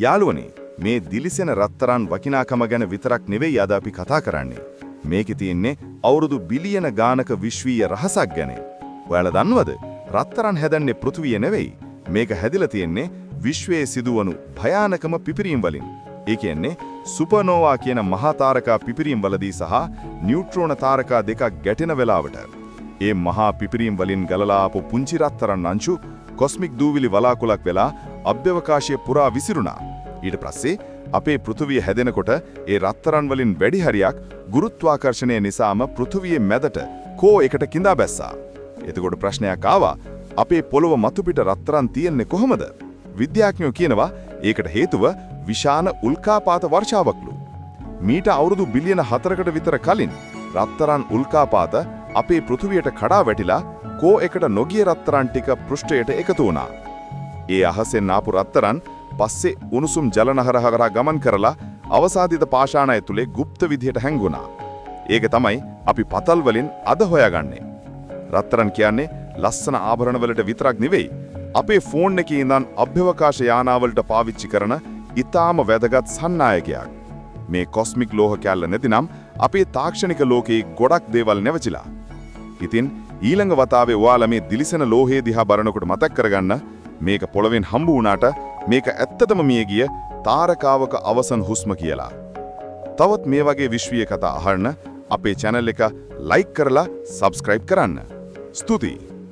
යාළුවනේ, මේ දිලිසෙන රත්තරන් වකිනාකම ගැන විතරක් නෙවෙයි අද අපි කතා කරන්නේ. මේකේ තියෙන්නේ අවුරුදු බිලියන ගානක විශ්වීය රහසක් ගැන. ඔයාලා දන්නවද? රත්තරන් හැදන්නේ පෘථුවිය නෙවෙයි. මේක හැදිලා තියෙන්නේ විශ්වයේ සිදුවනු භයානකම පිපිරීම් වලින්. ඒ කියන්නේ සුපර්නෝවා කියන මහා තාරකා පිපිරීම් වලදී සහ නියුට්‍රෝන තාරකා දෙකක් ගැටෙන වෙලාවට. ඒ මහා පිපිරීම් වලින් ගලලා ආපු පුංචි රත්තරන් අංශු කොස්මික් දූවිලි වලාකුළක් වෙලා අභ්‍යවකාශයේ පුරා විසිරුණා. ඊට පස්සේ අපේ පෘථුවිය හැදෙනකොට ඒ රත්තරන් වලින් වැඩි හරියක් ගුරුත්වාකර්ෂණය නිසාම පෘථුවියේ මැදට කෝ එකට කිඳා බැස්සා. එතකොට ප්‍රශ්නයක් ආවා, අපේ පොළොව මතුපිට රත්තරන් තියෙන්නේ කොහොමද? විද්‍යාඥයෝ කියනවා ඒකට හේතුව විශාල උල්කාපාත වර්ෂාවක්ලු. මීට අවුරුදු බිලියන 4කට විතර කලින් රත්තරන් උල්කාපාත අපේ පෘථුවියට කඩා වැටිලා කෝ එකට නොගිය රත්තරන් ටික පෘෂ්ඨයට එකතු වුණා. ඒ අහසෙන් ආපු රත්තරන් පස්සේ උණුසුම් ජලනහර හරහා ගමන් කරලා අවසාදිත පාෂාණ ඇතුලේ গুপ্ত විදියට හැංගුණා. ඒක තමයි අපි පතල් වලින් අද හොයාගන්නේ. රත්තරන් කියන්නේ ලස්සන ආභරණ වලට විතරක් නෙවෙයි, අපේ ෆෝන් එකේ ඉඳන් අභ්‍යවකාශ යානාවලට පාවිච්චි කරන ඉතාම වැදගත් සන්නායකයක්. මේ කොස්මික් ලෝහ කැල්ල නැතිනම් අපේ තාක්ෂණික ලෝකේ ගොඩක් දේවල් නැවචිලා. ඉතින් ඊළඟ වතාවේ ඔයාලා මේ දිලිසෙන ලෝහය දිහා බලනකොට මතක් කරගන්න, මේක පොළවෙන් හම්බ වුණාට මේක ඇත්තටම මිය ගිය තාරකාවක අවසන් හුස්ම කියලා. තවත් මේ වගේ විශ්වීය කතා අහන්න අපේ channel එක like කරලා subscribe කරන්න. ස්තුතියි.